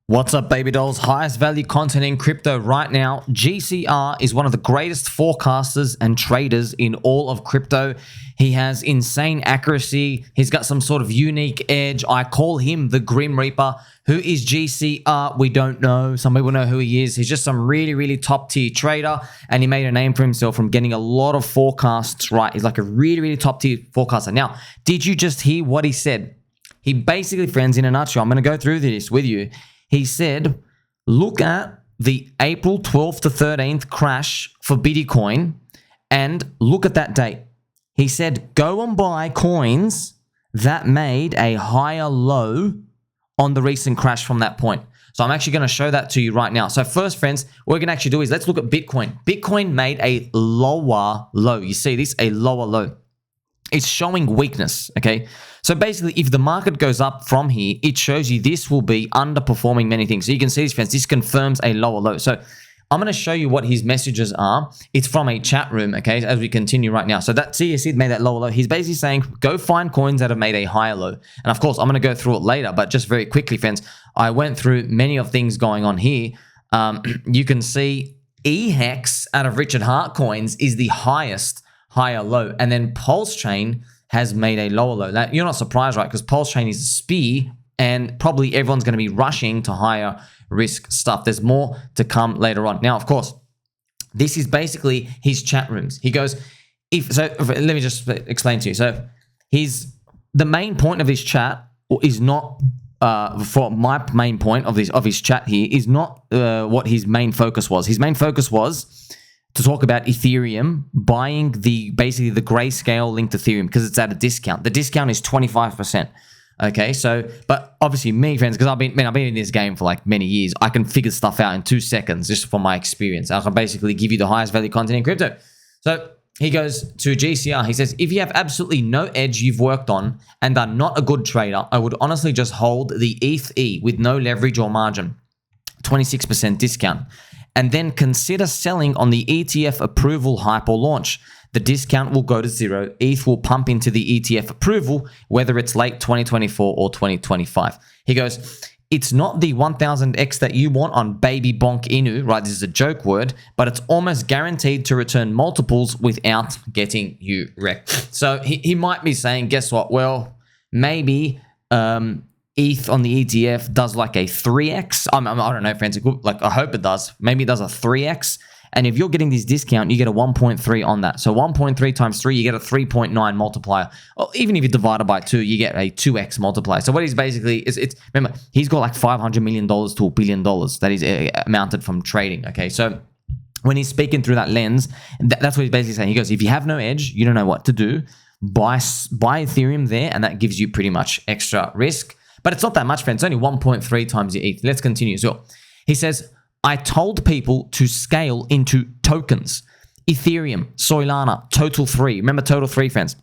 What's up, baby dolls? Highest value content in crypto right now. GCR is one of the greatest forecasters and traders in all of crypto. He has insane accuracy. He's got some sort of unique edge. I call him the Grim Reaper. Who is GCR? We don't know. Some people know who he is. He's just some really top tier trader, and he made a name for himself from getting a lot of forecasts right. He's like a really top tier forecaster. Now, did you just hear what he said? He basically, friends, in a nutshell, I'm going to go through this with you. He said, look at the April 12th to 13th crash for Bitcoin and look at that date. He said, go and buy coins that made a higher low on the recent crash from that point. So I'm actually going to show that to you right now. So first, friends, what we're going to actually do is let's look at Bitcoin. Bitcoin made a lower low. You see this, a lower low. It's showing weakness, okay? So basically, if the market goes up from here, it shows you this will be underperforming many things. So you can see this, friends. This confirms a lower low. So I'm going to show you what his messages are. It's from a chat room, okay, as we continue right now. So that CSC made that lower low. He's basically saying, go find coins that have made a higher low. And of course, I'm going to go through it later, but just very quickly, friends, I went through many of things going on here. You can see eHEX out of Richard Hart coins is the highest higher low, and then PulseChain has made a lower low. Now, you're not surprised, right? Because PulseChain is a SPY, and probably everyone's going to be rushing to higher risk stuff. There's more to come later on. Now, of course, this is basically his chat rooms. He goes, let me just explain to you. So the main point of this chat is not, for my main point of his chat here, is not what his main focus was. His main focus was to talk about Ethereum buying basically the Grayscale linked Ethereum because it's at a discount. The discount is 25%. Okay, so, but obviously me, friends, because I've been in this game for like many years, I can figure stuff out in 2 seconds just from my experience. I can basically give you the highest value content in crypto. So he goes to GCR. He says, if you have absolutely no edge you've worked on and are not a good trader, I would honestly just hold the ETHE with no leverage or margin, 26% discount. And then consider selling on the ETF approval hype or launch. The discount will go to zero. ETH will pump into the ETF approval, whether it's late 2024 or 2025. He goes, it's not the 1000x that you want on baby bonk inu, right? This is a joke word, but it's almost guaranteed to return multiples without getting you wrecked. So he might be saying, guess what? Well, maybe ETH on the ETF does like a 3x. I don't know, friends. Like, I hope it does. Maybe it does a 3x. And if you're getting this discount, you get a 1.3 on that. So 1.3 times 3, you get a 3.9 multiplier. Or even if you divide it by 2, you get a 2x multiplier. So what he's basically is, remember, he's got like $500 million to $1 billion that is amounted from trading. Okay, so when he's speaking through that lens, that's what he's basically saying. He goes, if you have no edge, you don't know what to do, buy Ethereum there, and that gives you pretty much extra risk. But it's not that much, friends. It's only 1.3 times your ETH. Let's continue. So he says, I told people to scale into tokens. Ethereum, Soylana, Total 3. Remember Total 3, friends?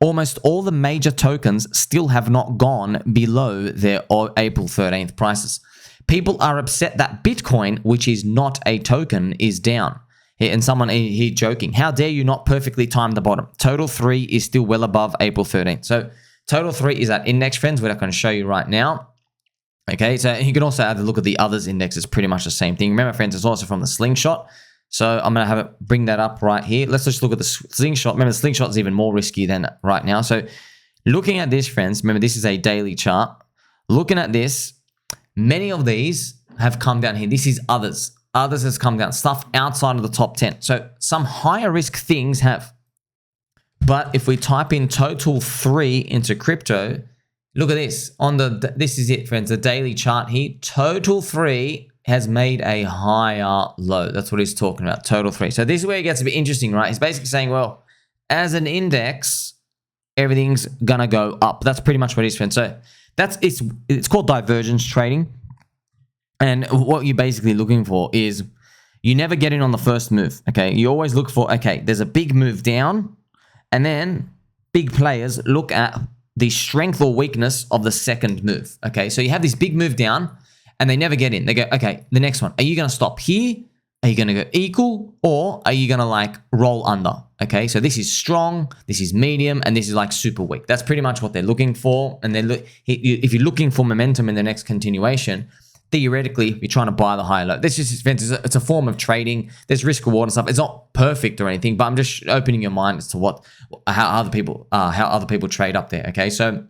Almost all the major tokens still have not gone below their April 13th prices. People are upset that Bitcoin, which is not a token, is down. And someone here joking, how dare you not perfectly time the bottom? Total 3 is still well above April 13th. So Total 3 is that index, friends. We're not going to show you right now. Okay, so you can also have a look at the others index. It's pretty much the same thing. Remember, friends, it's also from the slingshot. So I'm going to have it bring that up right here. Let's just look at the slingshot. Remember, the slingshot is even more risky than right now. So looking at this, friends, remember, this is a daily chart. Looking at this, many of these have come down here. This is others. Others has come down. Stuff outside of the top 10. So some higher risk things have. But if we type in Total 3 into crypto, look at this. This is it, friends. The daily chart here. Total 3 has made a higher low. That's what he's talking about. Total 3. So this is where it gets a bit interesting, right? He's basically saying, well, as an index, everything's gonna go up. That's pretty much what it is, friends. So it's called divergence trading. And what you're basically looking for is you never get in on the first move. Okay. You always look for, okay, there's a big move down. And then big players look at the strength or weakness of the second move. Okay, so you have this big move down and they never get in. They go, okay, the next one. Are you going to stop here? Are you going to go equal? Or are you going to like roll under? Okay, so this is strong, this is medium, and this is like super weak. That's pretty much what they're looking for. And if you're looking for momentum in the next continuation, theoretically, you're trying to buy the higher low. This just, it's a form of trading. There's risk reward and stuff. It's not perfect or anything, but I'm just opening your mind as to how other people trade up there. Okay, so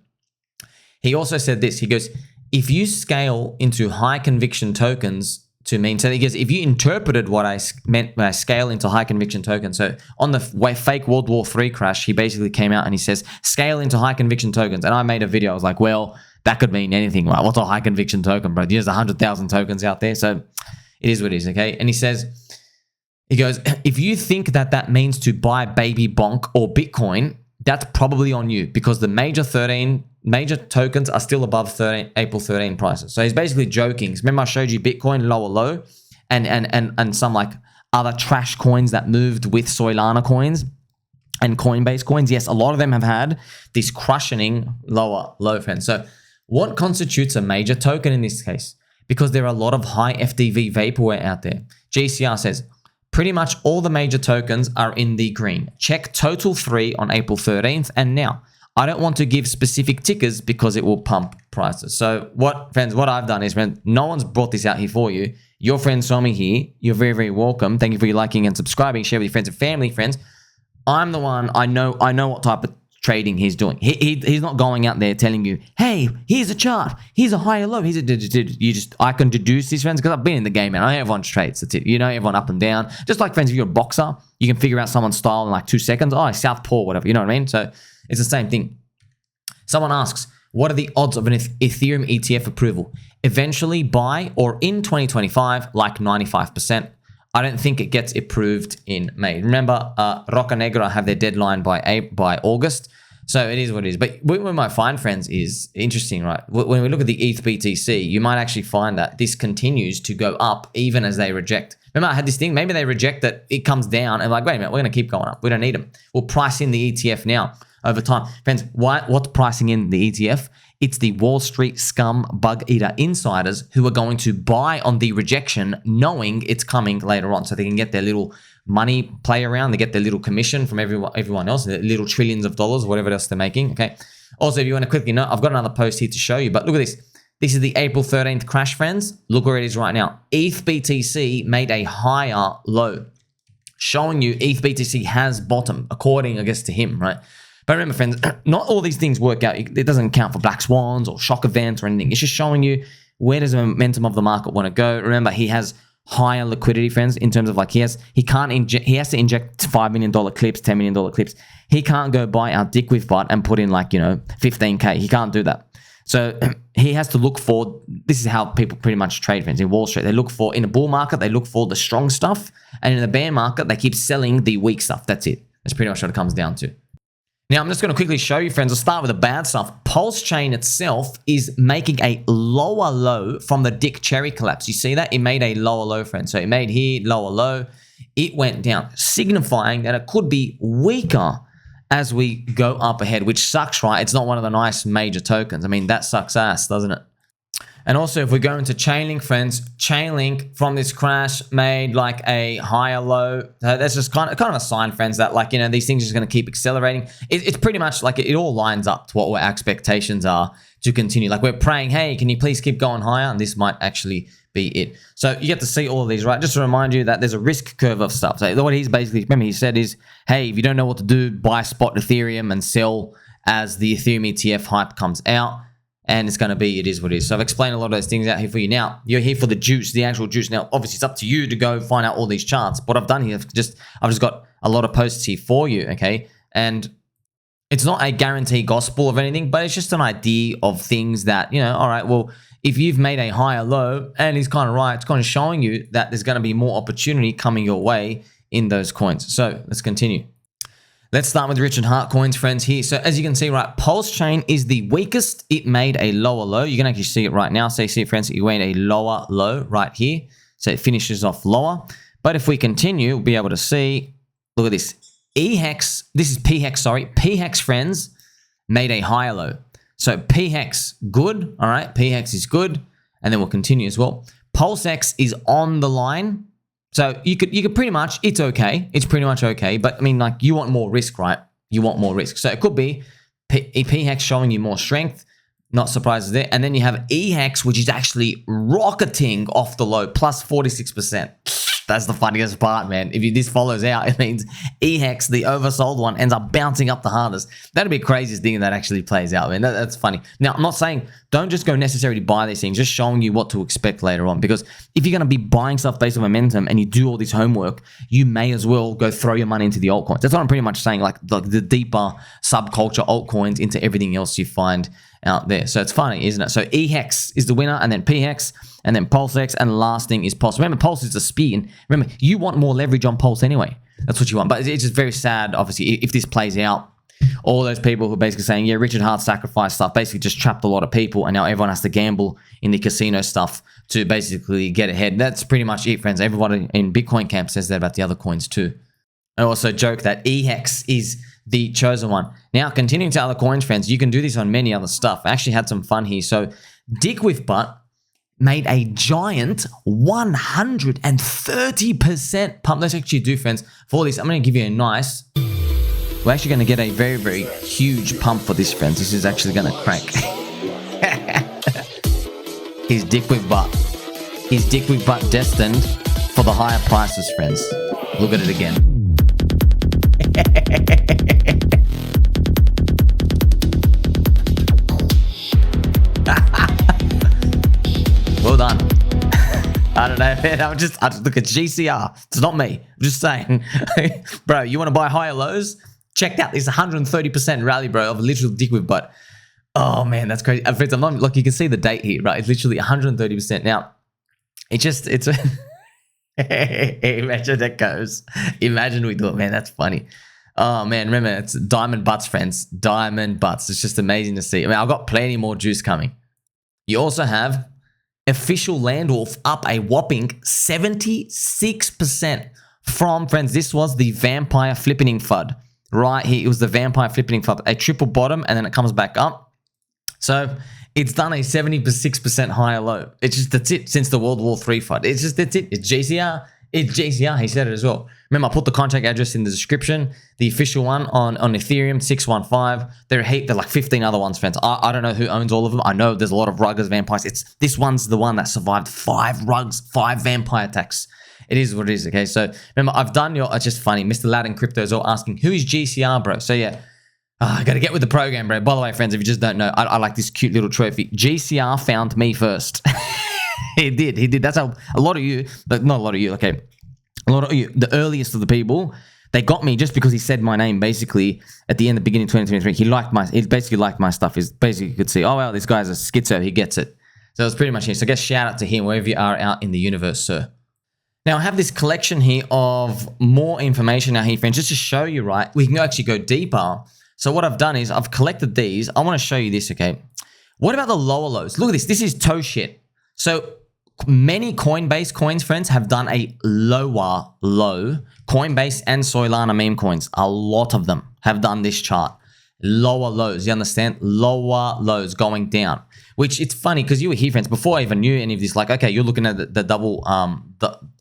he also said this. He goes, if you scale into high conviction tokens to mean, so he goes, if you interpreted what I meant when I scale into high conviction tokens. So on the fake World War III crash, he basically came out and he says, scale into high conviction tokens. And I made a video. I was like, well, that could mean anything, right? What's a high conviction token, bro? There's 100,000 tokens out there. So it is what it is, okay? And he goes, if you think that means to buy baby bonk or Bitcoin, that's probably on you because the major tokens are still above April 13 prices. So he's basically joking. Remember I showed you Bitcoin lower low and some like other trash coins that moved with Soylana coins and Coinbase coins. Yes, a lot of them have had this crushing lower low, friends. So what constitutes a major token in this case? Because there are a lot of high FDV vaporware out there. GCR says, pretty much all the major tokens are in the green. Check total 3 on April 13th and now. I don't want to give specific tickers because it will pump prices. So what I've done is, friends, no one's brought this out here for you. Your friend Sommi here. You're very, very welcome. Thank you for your liking and subscribing. Share with your friends and family, friends. I'm the one, I know what type of trading he's doing. He's not going out there telling you, hey, here's a chart, here's a higher low, I can deduce these, friends, because I've been in the game, and I know everyone's trades. That's it. You know everyone up and down. Just like, friends, if you're a boxer, you can figure out someone's style in like 2 seconds. Oh, southpaw, whatever. You know what I mean? So it's the same thing. Someone asks, what are the odds of an Ethereum ETF approval? Eventually by or in 2025, like 95%. I don't think it gets approved in May. Remember, Roca Negra have their deadline by August. So it is what it is. But what we might find, friends, is interesting, right? When we look at the ETH BTC, you might actually find that this continues to go up even as they reject. Remember, I had this thing. Maybe they reject that. It comes down and like, wait a minute, we're going to keep going up. We don't need them. We'll price in the ETF now over time. Friends, what's pricing in the ETF? It's the Wall Street scum bug eater insiders who are going to buy on the rejection knowing it's coming later on. So they can get their little money play around. They get their little commission from everyone else, their little trillions of dollars, whatever else they're making, okay? Also, if you want to quickly note, I've got another post here to show you, but look at this. This is the April 13th crash, friends. Look where it is right now. ETH BTC made a higher low, showing you ETH BTC has bottomed, according, I guess, to him, right? But remember, friends, not all these things work out. It doesn't account for black swans or shock events or anything. It's just showing you where does the momentum of the market want to go. Remember, he has higher liquidity, friends, in terms of like he has to inject $5 million clips, $10 million clips. He can't go buy our DickWifButt and put in like, 15K. He can't do that. So he has to look for, this is how people pretty much trade, friends, in Wall Street. They look for, in a bull market, they look for the strong stuff. And in the bear market, they keep selling the weak stuff. That's it. That's pretty much what it comes down to. Now, I'm just going to quickly show you, friends. I'll start with the bad stuff. PulseChain itself is making a lower low from the Dick Cherry collapse. You see that? It made a lower low, friends. So it made here, lower low. It went down, signifying that it could be weaker as we go up ahead, which sucks, right? It's not one of the nice major tokens. I mean, that sucks ass, doesn't it? And also, if we go into ChainLink, friends, ChainLink from this crash made like a higher low. That's just kind of a sign, friends, that like, these things are just going to keep accelerating. It's pretty much like it all lines up to what our expectations are to continue. Like we're praying, hey, can you please keep going higher? And this might actually be it. So you get to see all of these, right? Just to remind you that there's a risk curve of stuff. So what he's basically, remember he said is, hey, if you don't know what to do, buy spot Ethereum and sell as the Ethereum ETF hype comes out. And it's going to be, it is what it is. So I've explained a lot of those things out here for you. Now, you're here for the juice, the actual juice. Now, obviously, it's up to you to go find out all these charts. What I've done here, I've just got a lot of posts here for you, okay? And it's not a guarantee gospel of anything, but it's just an idea of things that, all right, well, if you've made a higher low, and he's kind of right, it's kind of showing you that there's going to be more opportunity coming your way in those coins. So let's continue. Let's start with Richard Hart coins, friends, here. So as you can see, right, PulseChain is the weakest. It made a lower low. You can actually see it right now. So you see it, friends, it made a lower low right here. So it finishes off lower. But if we continue, we'll be able to see, look at this. eHEX, this is pHEX, sorry. pHEX, friends, made a higher low. So pHEX, good. All right, pHEX is good. And then we'll continue as well. PulseX is on the line. So you could pretty much, it's okay. It's pretty much okay. But I mean, like you want more risk, right? You want more risk. So it could be pHEX showing you more strength. Not surprises there. And then you have eHEX, which is actually rocketing off the low, plus 46%. That's the funniest part, man. If this follows out, it means eHEX, the oversold one, ends up bouncing up the hardest. That'd be the craziest thing that actually plays out, man. That's funny. Now, I'm not saying don't just go necessarily buy these things, just showing you what to expect later on. Because if you're going to be buying stuff based on momentum and you do all this homework, you may as well go throw your money into the altcoins. That's what I'm pretty much saying, like the deeper subculture altcoins into everything else you find out there. So it's funny, isn't it? So eHEX is the winner, and then pHEX, and then PulseX, and the last thing is Pulse. Remember, Pulse is a spin. Remember, you want more leverage on Pulse anyway. That's what you want. But it's just very sad, obviously, if this plays out. All those people who are basically saying, yeah, Richard Hart sacrifice stuff, basically just trapped a lot of people, and now everyone has to gamble in the casino stuff to basically get ahead. That's pretty much it, friends. Everybody in Bitcoin camp says that about the other coins too. I also joke that eHEX is the chosen one. Now, continuing to other coins, friends, you can do this on many other stuff. I actually had some fun here. So, DickWifButt made a giant 130% pump. Let's actually do, friends, for this. I'm going to give you a nice... We're actually going to get a very, very huge pump for this, friends. This is actually going to crank. Is DickWifButt. Is DickWifButt destined for the higher prices, friends? Look at it again. Well done. I don't know, man. I just look at GCR. It's not me. I'm just saying. Bro, you want to buy higher lows? Check out this 130% rally, bro, of literal DickWifButt. Oh, man, that's crazy. Friends, I'm not, look, you can see the date here, right? It's literally 130%. Now, it's imagine that goes. Imagine we do it, man. That's funny. Oh, man, remember, it's diamond butts, friends. Diamond butts. It's just amazing to see. I mean, I've got plenty more juice coming. You also have official Landwolf up a whopping 76% from, friends, this was the vampire flippening FUD. Right here, it was the vampire flipping FUD. A triple bottom, and then it comes back up. So it's done a 76% higher low. It's just, that's it, since the World War III FUD. It's just, that's it. It's GCR. It's GCR. He said it as well. Remember, I put the contract address in the description. The official one on Ethereum, 615. They're like 15 other ones, friends. I don't know who owns all of them. I know there's a lot of ruggers, vampires. This one's the one that survived 5 vampire attacks. It is what it is, okay? So, remember, I've done it's just funny. Mr. Latin Crypto is all asking, who is GCR, bro? So, yeah, I got to get with the program, bro. By the way, friends, if you just don't know, I like this cute little trophy. GCR found me first. He did. That's how a lot of you, but not a lot of you, okay? A lot of you, the earliest of the people, they got me just because he said my name, basically, at the beginning of 2023. He basically liked my stuff. He's basically, you could see, oh, well, this guy's a schizo. He gets it. So, it's pretty much it. So, I guess shout out to him wherever you are out in the universe, sir. Now, I have this collection here of more information now here, friends, just to show you, right? We can actually go deeper. So what I've done is I've collected these. I want to show you this, okay? What about the lower lows? Look at this. This is ToSHIT. So many Coinbase coins, friends, have done a lower low. Coinbase and Soylana meme coins, a lot of them have done this chart. Lower lows, you understand? Lower lows going down. Which it's funny because you were here, friends, before I even knew any of this. Like, okay, you're looking at the double,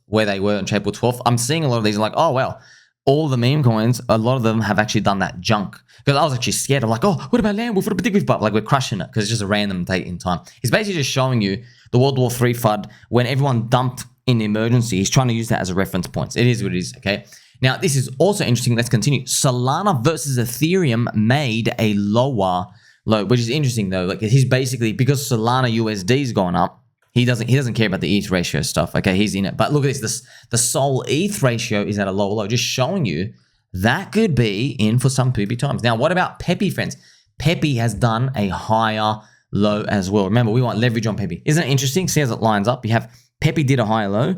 where they were on April 12th. I'm seeing a lot of these like, oh, well, all the meme coins, a lot of them have actually done that junk. Because I was actually scared. I'm like, oh, what about Landwolf? What about DickWifButt? Like, we're crushing it because it's just a random date in time. He's basically just showing you the World War III FUD when everyone dumped in the emergency. He's trying to use that as a reference point. It is what it is, okay? Now, this is also interesting. Let's continue. Solana versus Ethereum made a lower low, which is interesting, though. Like, he's basically, because Solana USD's gone up, he doesn't care about the ETH ratio stuff. Okay, he's in it. But look at this. The Sol ETH ratio is at a lower low, just showing you that could be in for some poopy times. Now, what about PEPE, friends? PEPE has done a higher low as well. Remember, we want leverage on PEPE. Isn't it interesting? See as it lines up. You have PEPE did a higher low.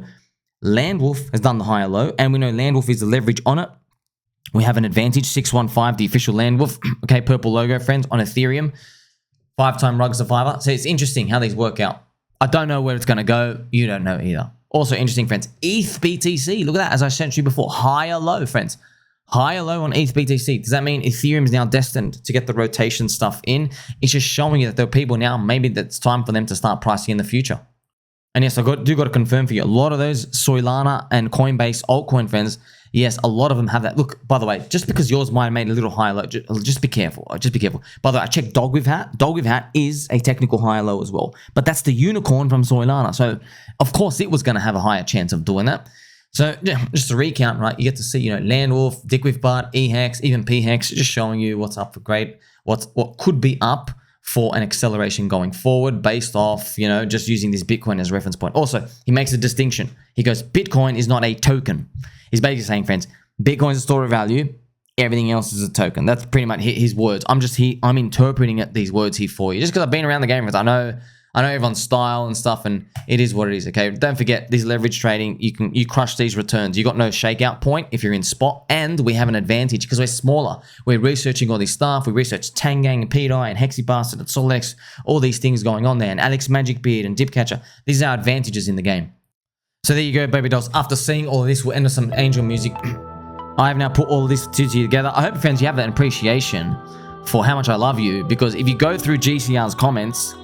Landwolf has done the higher low. And we know Landwolf is the leverage on it. We have an advantage, 615, the official Landwolf. Okay, purple logo, friends, on Ethereum. 5-time rug survivor. So it's interesting how these work out. I don't know where it's going to go. You don't know either. Also interesting, friends. ETH BTC. Look at that. As I said to you before, higher low, friends. Higher low on ETH BTC. Does that mean Ethereum is now destined to get the rotation stuff in? It's just showing you that there are people now, maybe that's time for them to start pricing in the future. And yes, I do got to confirm for you, a lot of those Soylana and Coinbase altcoin friends, yes, a lot of them have that. Look, by the way, just because yours might have made a little higher low, just be careful. Just be careful. By the way, I checked DogWifButt. DogWifButt is a technical higher low as well. But that's the unicorn from Soylana. So, of course, it was going to have a higher chance of doing that. So, yeah, just to recount, right, you get to see, Landwolf, DickWifButt, eHEX, even pHEX, just showing you what's up for grade, what could be up for an acceleration going forward based off, just using this Bitcoin as a reference point. Also, he makes a distinction. He goes, Bitcoin is not a token. He's basically saying, friends, Bitcoin is a store of value. Everything else is a token. That's pretty much his words. I'm interpreting these words here for you. Just because I've been around the game, friends, I know everyone's style and stuff, and it is what it is, okay? Don't forget, this leverage trading, you crush these returns. You got no shakeout point if you're in spot, and we have an advantage because we're smaller. We're researching all this stuff. We researched Tangang and PEPE and HexyBastard and SolX, all these things going on there, and Alex Magicbeard and Dipcatcher. These are our advantages in the game. So there you go, baby dolls. After seeing all of this, we'll end with some angel music. I have now put all of this together. I hope, friends, you have that appreciation for how much I love you, because if you go through GCR's comments,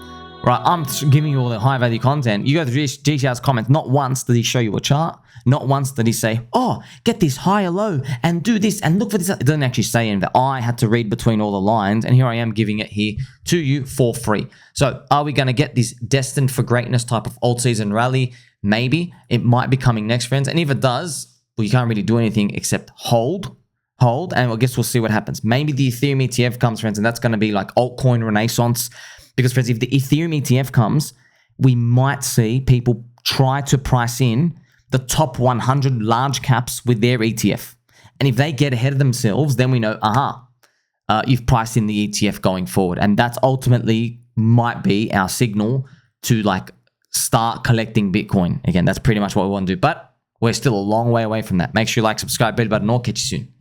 right, I'm giving you all the high value content. You go through GCR's comments, not once did he show you a chart, not once did he say, oh, get this higher low and do this and look for this. It doesn't actually say anything. I had to read between all the lines, and here I am giving it here to you for free. So are we going to get this destined for greatness type of alt season rally? Maybe. It might be coming next, friends. And if it does, well, you can't really do anything except hold, and I guess we'll see what happens. Maybe the Ethereum ETF comes, friends, and that's going to be like altcoin renaissance. Because, friends, if the Ethereum ETF comes, we might see people try to price in the top 100 large caps with their ETF. And if they get ahead of themselves, then we know, you've priced in the ETF going forward. And that's ultimately might be our signal to start collecting Bitcoin. Again, that's pretty much what we want to do. But we're still a long way away from that. Make sure you like, subscribe, bell button, or catch you soon.